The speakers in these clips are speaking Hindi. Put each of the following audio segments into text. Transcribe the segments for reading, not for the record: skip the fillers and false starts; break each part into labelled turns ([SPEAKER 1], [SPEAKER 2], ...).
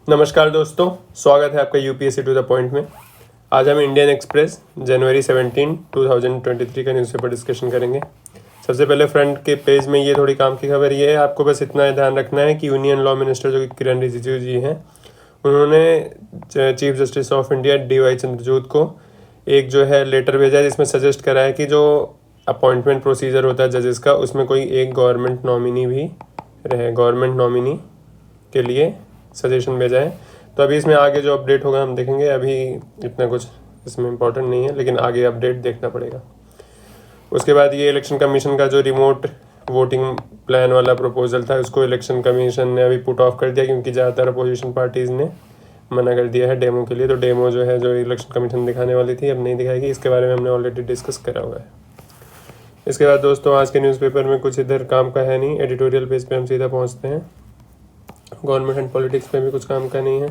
[SPEAKER 1] नमस्कार दोस्तों, स्वागत है आपका यूपीएससी टू द पॉइंट में। आज हम इंडियन एक्सप्रेस जनवरी 17, 2023 का न्यूज़पेपर डिस्कशन करेंगे। सबसे पहले फ्रंट के पेज में ये थोड़ी काम की खबर ये है, आपको बस इतना ध्यान रखना है कि यूनियन लॉ मिनिस्टर जो कि किरण रिजिजू जी हैं, उन्होंने chief justice of India DY Chandrachud को एक जो है लेटर भेजा है जिसमें सजेस्ट करा है कि जो अपॉइंटमेंट प्रोसीजर होता है जजेस का, उसमें कोई एक गवर्नमेंट नॉमिनी भी रहे। गवर्नमेंट नॉमिनी के लिए सजेशन भेजा है। तो अभी इसमें आगे जो अपडेट होगा हम देखेंगे। अभी इतना कुछ इसमें इम्पोर्टेंट नहीं है, लेकिन आगे अपडेट देखना पड़ेगा। उसके बाद ये इलेक्शन कमीशन का जो रिमोट वोटिंग प्लान वाला प्रपोजल था, उसको इलेक्शन कमीशन ने अभी पुट ऑफ कर दिया, क्योंकि ज़्यादातर अपोजिशन पार्टीज़ ने मना कर दिया है डेमो के लिए। तो डेमो जो है, जो इलेक्शन कमीशन दिखाने वाली थी, अब नहीं दिखाएगी। इसके बारे में हमने ऑलरेडी डिस्कस करा हुआ है। इसके बाद दोस्तों, आज के न्यूज़पेपर में कुछ इधर काम का है नहीं। एडिटोरियल पेज पे हम सीधा पहुंचते हैं। गवर्नमेंट एंड पॉलिटिक्स पे भी कुछ काम का नहीं है।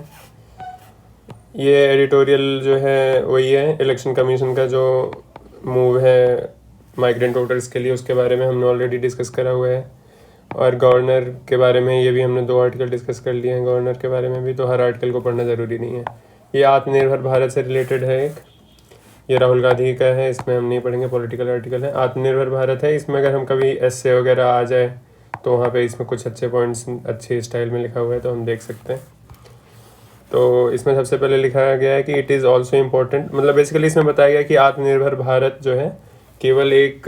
[SPEAKER 1] ये एडिटोरियल जो है वही है, इलेक्शन कमीशन का जो मूव है माइग्रेंट वोटर्स के लिए, उसके बारे में हमने ऑलरेडी डिस्कस करा हुआ है। और गवर्नर के बारे में ये भी हमने 2 आर्टिकल डिस्कस कर लिए हैं। गवर्नर के बारे में भी तो हर आर्टिकल को पढ़ना ज़रूरी नहीं है। ये आत्मनिर्भर भारत से रिलेटेड है एक, ये राहुल गांधी का है, इसमें हम नहीं पढ़ेंगे, पॉलिटिकल आर्टिकल है। आत्मनिर्भर भारत है, इसमें अगर हम कभी एस्से वगैरह आ जाए तो वहाँ पे इसमें कुछ अच्छे पॉइंट्स अच्छे स्टाइल में लिखा हुआ है, तो हम देख सकते हैं। तो इसमें सबसे पहले लिखा गया है कि इट इज़ ऑल्सो इम्पोर्टेंट, मतलब बेसिकली इसमें बताया गया कि आत्मनिर्भर भारत जो है केवल एक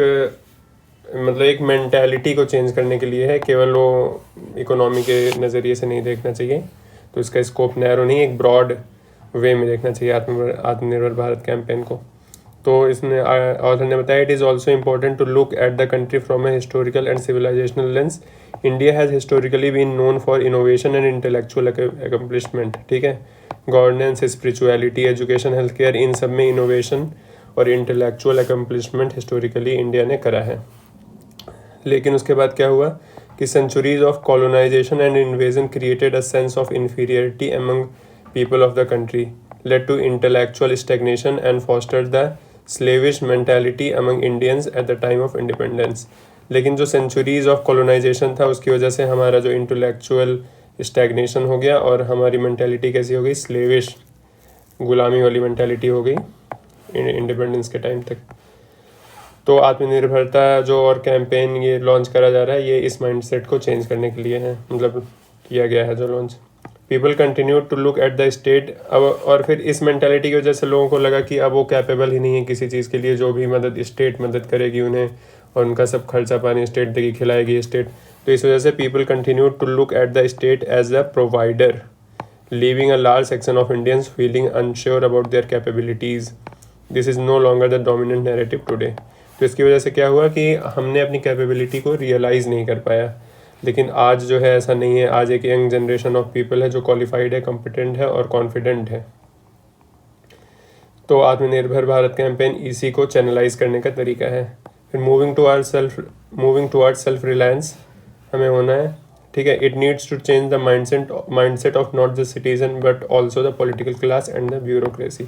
[SPEAKER 1] मतलब एक मेंटालिटी को चेंज करने के लिए है, केवल वो इकोनॉमी के नज़रिए से नहीं देखना चाहिए। तो इसका स्कोप नैरो नहीं, एक ब्रॉड वे में देखना चाहिए आत्मनिर्भर भारत कैंपेन को। तो इसने ऑथर ने बताया, it is also important to look at the country from a historical and civilisational lens. India has historically been known for innovation and intellectual accomplishment. ठीक है, governance, spirituality, education, health care, इन सब में इनोवेशन और इंटेलेक्चुअल अकम्पलिशमेंट हिस्टोरिकली इंडिया ने करा है। लेकिन उसके बाद क्या हुआ कि centuries of colonisation and invasion created a sense of inferiority among people of the country, led to intellectual stagnation and fostered the slavish mentality among Indians at the time of independence। लेकिन जो सेंचुरीज ऑफ कॉलोनाइजेशन था, उसकी वजह से हमारा जो इंटेलेक्चुअल स्टैग्नेशन हो गया और हमारी मेंटालिटी कैसी हो गई, स्लेविश, गुलामी वाली मेंटालिटी हो गई इंडिपेंडेंस के टाइम तक। तो आत्मनिर्भरता जो और कैंपेन ये लॉन्च करा जा रहा है, ये इस माइंडसेट को चेंज करने के लिए है, मतलब किया गया है जो launch. People continue to look at the state. अब और फिर इस मेंटालिटी की वजह से लोगों को लगा कि अब वो कैपेबल ही नहीं है किसी चीज़ के लिए, जो भी मदद स्टेट मदद करेगी उन्हें और उनका सब खर्चा पानी स्टेट देगी, खिलाएगी स्टेट। तो इस वजह से people continue to look at the state as a provider, leaving a large section of Indians feeling unsure about their capabilities. This is no longer the dominant narrative today. तो इसकी वजह से क्या हुआ कि हमने अपनी कैपेबिलिटी को रियलाइज़ नहीं कर पाया। लेकिन आज जो है ऐसा नहीं है। आज एक यंग जनरेशन ऑफ पीपल है जो क्वालिफाइड है, कॉम्पिटेंट है और कॉन्फिडेंट है। तो आत्मनिर्भर भारत कैंपेन इसी को चैनलाइज करने का तरीका है। फिर मूविंग टुवर्ड्स सेल्फ रिलायंस हमें होना है। ठीक है, it needs to change the mindset of not the citizen but also the political class and the bureaucracy.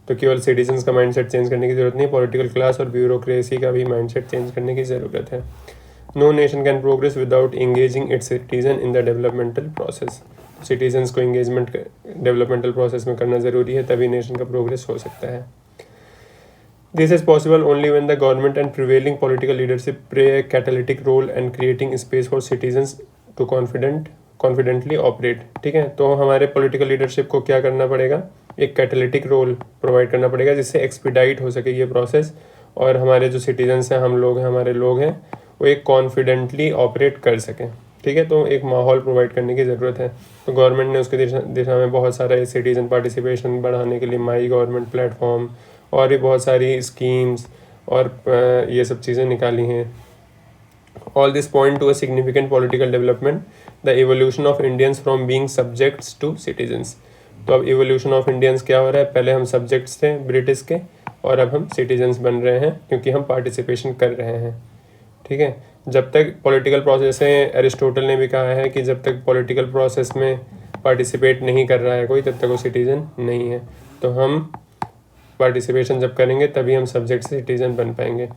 [SPEAKER 1] तो केवल सिटीजन्स का माइंडसेट चेंज करने की ज़रूरत नहीं, पॉलिटिकल क्लास और ब्यूरोक्रेसी का भी माइंडसेट चेंज करने की ज़रूरत है। No nation can progress without engaging its citizen in the developmental process। Citizens को इंगेजमेंट डेवलपमेंटल प्रोसेस में करना ज़रूरी है, तभी नेशन का प्रोग्रेस हो सकता है। This is possible only when the government and prevailing political leadership play a catalytic role and creating space for citizens to confidently operate. ठीक है, तो हमारे पॉलिटिकल लीडरशिप को क्या करना पड़ेगा, एक कैटालिटिक रोल प्रोवाइड करना पड़ेगा जिससे एक्सपीडाइट हो सके ये प्रोसेस, और हमारे जो सिटीजन्स हैं, हम लोग हैं, हमारे लोग हैं, वो एक कॉन्फिडेंटली ऑपरेट कर सकें। ठीक है, तो एक माहौल प्रोवाइड करने की ज़रूरत है। तो गवर्नमेंट ने उसकी दिशा में बहुत सारा सिटीजन पार्टिसिपेशन बढ़ाने के लिए माई गवर्नमेंट प्लेटफॉर्म और भी बहुत सारी स्कीम्स और ये सब चीज़ें निकाली हैं। All this point to a significant political development, the evolution of Indians from being subjects to citizens. तो अब इवोल्यूशन ऑफ इंडियंस क्या हो रहा है, पहले हम सब्जेक्ट्स थे ब्रिटिश के और अब हम सिटीजन्स बन रहे हैं क्योंकि हम पार्टिसिपेशन कर रहे हैं। ठीक है, जब तक पॉलिटिकल प्रोसेस है, एरिस्टोटल ने भी कहा है कि जब तक पॉलिटिकल प्रोसेस में पार्टिसिपेट नहीं कर रहा है कोई, तब तक वो सिटीज़न नहीं है। तो हम पार्टिसिपेशन जब करेंगे तभी हम सब्जेक्ट से सिटीज़न बन पाएंगे।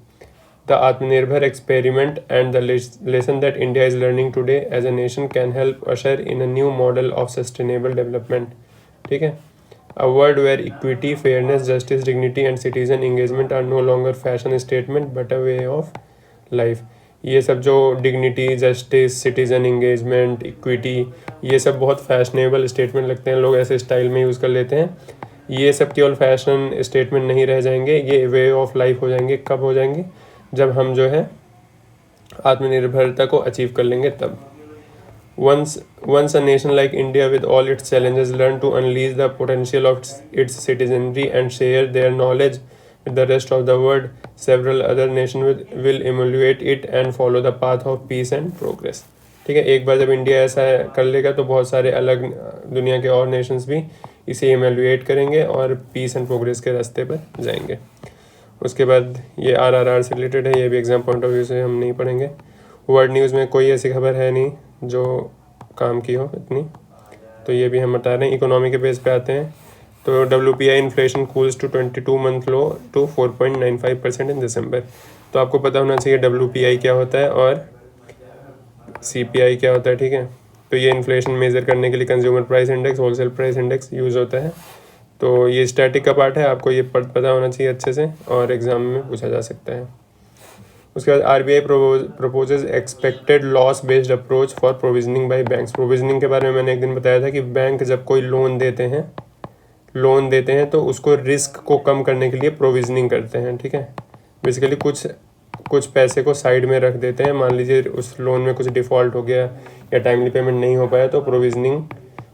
[SPEAKER 1] The Atmanirbhar experiment and the lesson that India is learning today as a nation can help usher in a new model of sustainable development. ठीक है, a world where equity, fairness, justice, dignity and citizen engagement are no longer fashion statement but a way of life. ये सब जो dignity, justice, citizen engagement, equity, ये सब बहुत फैशनेबल स्टेटमेंट लगते हैं, लोग ऐसे स्टाइल में यूज़ कर लेते हैं. ये सब केवल फैशन स्टेटमेंट नहीं रह जाएंगे, ये वे ऑफ लाइफ हो जाएंगे. कब हो जाएंगे? जब हम जो है आत्मनिर्भरता को अचीव कर लेंगे तब. Once a nation like India with all its challenges learn to unleash the potential of its citizenry and share their knowledge with the rest of the world, several other nations will emulate it and follow the path of peace and progress. ठीक है, एक बार जब इंडिया ऐसा कर लेगा तो बहुत सारे अलग दुनिया के और नेशंस भी इसे इमेलुएट करेंगे और पीस एंड प्रोग्रेस के रास्ते पर जाएंगे. उसके बाद ये RRR से रिलेटेड है, ये भी एग्जाम पॉइंट ऑफ व्यू से हम नहीं पढ़ेंगे. वर्ल्ड न्यूज़ में कोई ऐसी खबर है नहीं जो काम की हो इतनी, तो ये भी हम बता रहे हैं. इकोनॉमी के बेस पे आते हैं तो WPI inflation cools to 22 month low to 4.95% in December. तो आपको पता होना चाहिए WPI क्या होता है और CPI क्या होता है. ठीक है, तो ये इन्फ्लेशन मेज़र करने के लिए consumer price index, wholesale price index use होता है. तो ये स्टैटिक का पार्ट है, आपको ये पता होना चाहिए अच्छे से और एग्ज़ाम में पूछा जा सकता है. उसके बाद RBI proposes expected loss based approach for provisioning bye banks. Provisioning के बारे में मैंने एक दिन बताया था कि बैंक जब कोई लोन देते हैं तो उसको रिस्क को कम करने के लिए प्रोविजनिंग करते हैं. ठीक है, बेसिकली कुछ पैसे को साइड में रख देते हैं. मान लीजिए उस लोन में कुछ डिफ़ॉल्ट हो गया या टाइमली पेमेंट नहीं हो पाया, तो प्रोविजनिंग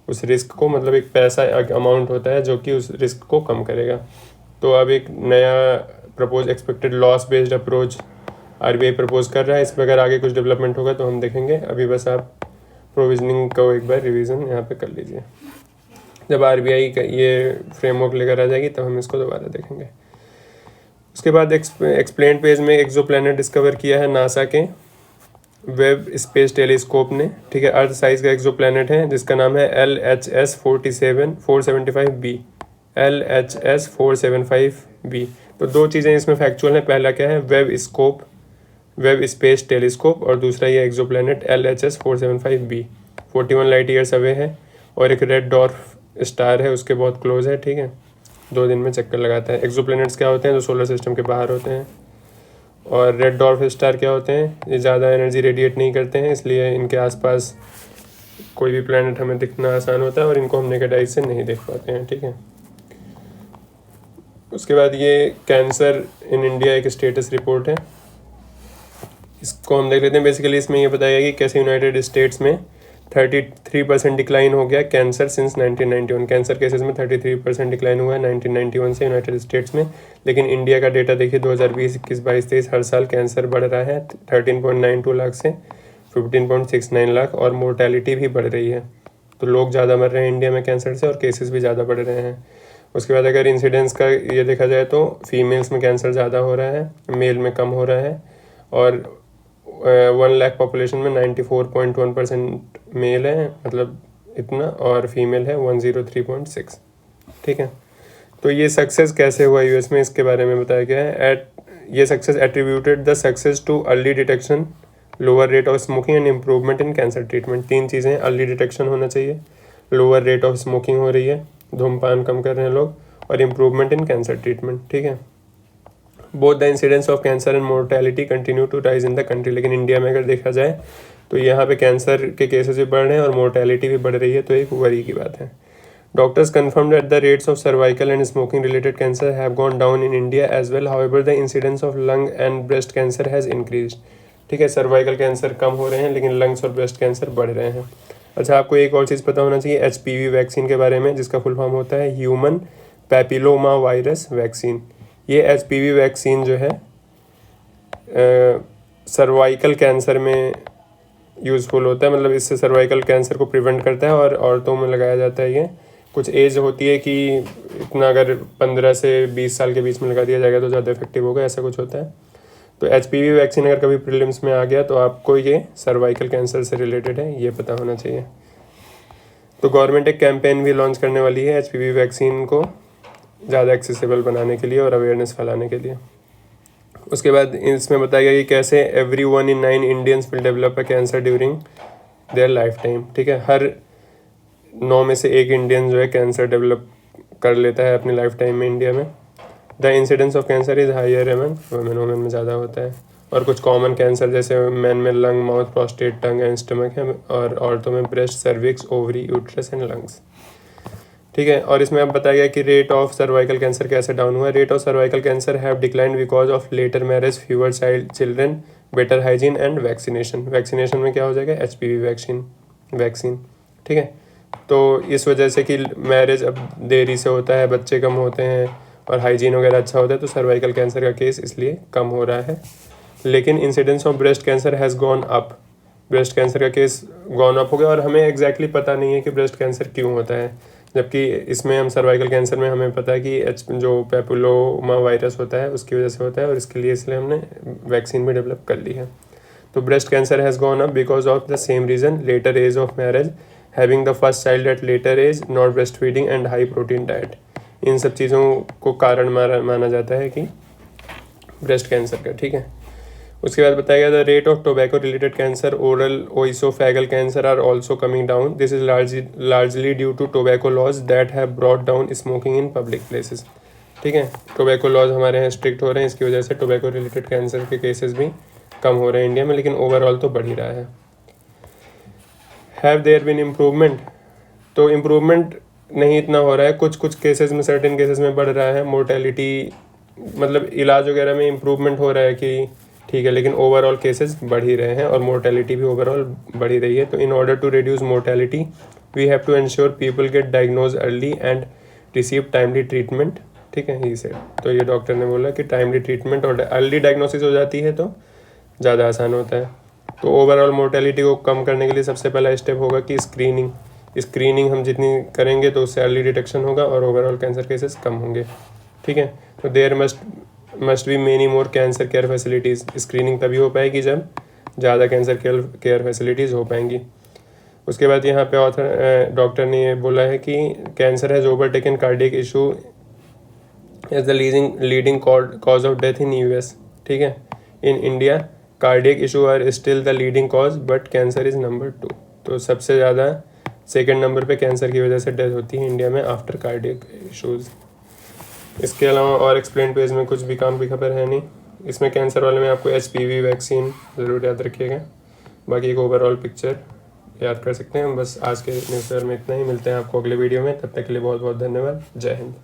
[SPEAKER 1] उस रिस्क को, मतलब एक पैसा अमाउंट होता है जो कि उस रिस्क को कम करेगा. तो अब एक नया propose expected loss based approach RBI propose कर रहा है. इस पर अगर आगे कुछ डेवलपमेंट होगा तो हम देखेंगे. अभी बस आप प्रोविजनिंग को एक बार रिवीजन यहाँ पे कर लीजिए. जब RBI का ये फ्रेमवर्क लेकर आ जाएगी तब हम इसको दोबारा देखेंगे. उसके बाद एक्सप्लेन पेज में एक्सोप्लैनेट डिस्कवर किया है नासा के वेब स्पेस टेलीस्कोप ने. ठीक है, अर्थ साइज का एक्सोप्लैनेट है जिसका नाम है LHS 475b. LHS 475b. तो दो चीज़ें इसमें फैक्चुअल हैं. पहला क्या है, वेब स्पेस टेलीस्कोप, और दूसरा ये exoplanet LHS 475b 41 light years away है और एक रेड डॉर्फ स्टार है उसके बहुत क्लोज है. ठीक है, 2 दिन में चक्कर लगाता है. एक्सोप्लैनेट्स क्या होते हैं? जो सोलर सिस्टम के बाहर होते हैं. और रेड डॉर्फ स्टार क्या होते हैं? ये ज़्यादा एनर्जी रेडिएट नहीं करते हैं, इसलिए इनके आसपास कोई भी प्लैनेट हमें दिखना आसान होता है और इनको हम नेकेड आई से नहीं देख पाते हैं. ठीक है, उसके बाद ये कैंसर इन इंडिया एक स्टेटस रिपोर्ट है, इसको हम देख लेते हैं. बेसिकली इसमें ये बताया गया कि कैसे यूनाइटेड स्टेट्स में 33% डिक्लाइन हो गया कैंसर सिंस 1991. कैंसर केसेस में 33% डिक्लाइन हुआ है 1991 से यूनाइटेड स्टेट्स में. लेकिन इंडिया का डेटा देखिए 2020, 21, 22, 23 हर साल कैंसर बढ़ रहा है 13.92 लाख से 15.69 लाख और मोर्टेलिटी भी बढ़ रही है. तो लोग ज़्यादा मर रहे हैं इंडिया में कैंसर से और केसेस भी ज़्यादा बढ़ रहे हैं. उसके बाद अगर इंसिडेंस का ये देखा जाए तो फीमेल्स में कैंसर ज़्यादा हो रहा है, मेल में कम हो रहा है. और 1 लाख पॉपुलेशन में 94.1% मेल है, मतलब इतना, और फीमेल है 103.6. ठीक है, तो ये सक्सेस कैसे हुआ US में, इसके बारे में बताया गया है. ये success attributed the success too early detection, lower rate of smoking and improvement in cancer treatment. 3 चीज़ें, अर्ली डिटेक्शन होना चाहिए, लोअर रेट ऑफ स्मोकिंग हो रही है, धूमपान कम कर रहे हैं लोग, और इम्प्रूवमेंट इन कैंसर ट्रीटमेंट. ठीक है, both the incidence of cancer and mortality continue to rise in the country. लेकिन इंडिया में अगर देखा जाए तो यहाँ पे कैंसर के केसेस भी बढ़ रहे हैं और मोर्टेलिटी भी बढ़ रही है, तो एक वरी की बात है. Doctors confirm that the rates of cervical and smoking related cancer have gone down in India as well. However the incidence of lung and breast cancer has increased. ठीक है, सर्वाइकल कैंसर कम हो रहे हैं लेकिन लंग्स और ब्रेस्ट कैंसर बढ़ रहे हैं. अच्छा, आपको एक और चीज़ पता होना चाहिए HPV वैक्सीन के बारे में, जिसका फुल फॉर्म होता है ह्यूमन पैपिलोमा वायरस वैक्सीन. ये HPV वैक्सीन जो है सर्वाइकल कैंसर में यूज़फुल होता है, मतलब इससे सर्वाइकल कैंसर को प्रिवेंट करता है और औरतों में लगाया जाता है. ये कुछ एज होती है कि इतना, अगर 15 से 20 साल के बीच में लगा दिया जाएगा तो ज़्यादा इफेक्टिव होगा, ऐसा कुछ होता है. तो HPV वैक्सीन अगर कभी प्रीलिम्स में आ गया तो आपको ये सर्वाइकल कैंसर से रिलेटेड है, ये पता होना चाहिए. तो गवर्नमेंट एक कैंपेन भी लॉन्च करने वाली है HPV वैक्सीन को ज़्यादा एक्सेसिबल बनाने के लिए और अवेयरनेस फैलाने के लिए. उसके बाद इसमें बताया गया कि कैसे every 1 in 9 Indians will develop a cancer during their life time. ठीक है, हर 9 में से 1 इंडियन जो है कैंसर डेवलप कर लेता है अपनी लाइफ टाइम में इंडिया में। The incidence of cancer is higher among women में ज़्यादा होता है। और कुछ कॉमन कैंसर जैसे मैन में lung, mouth, prostate, tongue and stomach है, और औरतों में breast, cervix, ovary, uterus and lungs. ठीक है, और इसमें अब बताया गया कि रेट ऑफ सर्वाइकल कैंसर कैसे डाउन हुआ है। Rate of cervical cancer have declined because of later marriage, fewer children, better hygiene and vaccination. Vaccination में क्या हो जाएगा, HPV वैक्सीन। ठीक है, तो इस वजह से कि मैरिज अब देरी से होता है, बच्चे कम होते हैं और हाइजीन वगैरह अच्छा होता है, तो सर्वाइकल कैंसर का केस इसलिए कम हो रहा है। लेकिन incidence of breast cancer has gone up. Breast cancer का केस गॉन अप हो गया, और हमें एग्जैक्टली पता नहीं है कि ब्रेस्ट कैंसर क्यों होता है, जबकि इसमें हम सर्वाइकल कैंसर में हमें पता है कि जो पैपुलोमा वायरस होता है उसकी वजह से होता है, और इसके लिए इसलिए हमने वैक्सीन भी डेवलप कर ली है। तो breast cancer has gone up because of the same reason, later age of marriage, having the first child at later age, not breast feeding and high protein diet. इन सब चीज़ों को कारण माना जाता है कि ब्रेस्ट कैंसर का। ठीक है, उसके बाद बताया गया the rate of tobacco related cancer, oral oesophageal cancer are also coming down. This is largely due to tobacco laws that have brought down smoking in public places. ठीक है, टोबैको लॉज हमारे यहाँ स्ट्रिक्ट हो रहे हैं, इसकी वजह से टोबैको रिलेटेड कैंसर के केसेस भी कम हो रहे हैं इंडिया में, लेकिन ओवरऑल तो बढ़ ही रहा है। हैव देयर बीन इम्प्रूवमेंट, तो इम्प्रूवमेंट नहीं इतना हो रहा है, कुछ कुछ केसेस में, सर्टेन केसेस में बढ़ रहा है। मोर्टेलिटी मतलब इलाज वगैरह में इम्प्रूवमेंट हो रहा है कि ठीक है, लेकिन ओवरऑल केसेस बढ़ ही रहे हैं और मोर्टेलिटी भी ओवरऑल बढ़ ही रही है। तो in order to reduce mortality we have to ensure people get diagnose early and receive timely treatment. ठीक है, ही से तो ये डॉक्टर ने बोला कि टाइमली ट्रीटमेंट और अर्ली डायग्नोसिस हो जाती है तो ज़्यादा आसान होता है। तो ओवरऑल मोर्टेलिटी को कम करने के लिए सबसे पहला स्टेप होगा कि स्क्रीनिंग हम जितनी करेंगे तो उससे अर्ली डिटेक्शन होगा और ओवरऑल कैंसर केसेस कम होंगे। ठीक है, तो there must be many more cancer care facilities. Screening तभी हो पाएगी जब ज़्यादा कैंसर केयर फैसिलिटीज़ हो पाएंगी। उसके बाद यहाँ पे ऑथर डॉक्टर ने ये बोला है कि cancer has overtaken cardiac issue as the leading cause of death in US। ठीक है, in India cardiac issue are still the leading cause but cancer is number 2। तो सबसे ज़्यादा सेकेंड नंबर पे कैंसर की वजह से डेथ होती है इंडिया में आफ्टर कार्डियक इशूज़। इसके अलावा और एक्सप्लेन पेज में कुछ भी काम की खबर है नहीं। इसमें कैंसर वाले में आपको HPV वैक्सीन ज़रूर याद रखिएगा, बाकी एक ओवरऑल पिक्चर याद कर सकते हैं। बस आज के न्यूज़ पेपर में इतना ही, मिलते हैं आपको अगले वीडियो में, तब तक के लिए बहुत बहुत धन्यवाद। जय हिंद।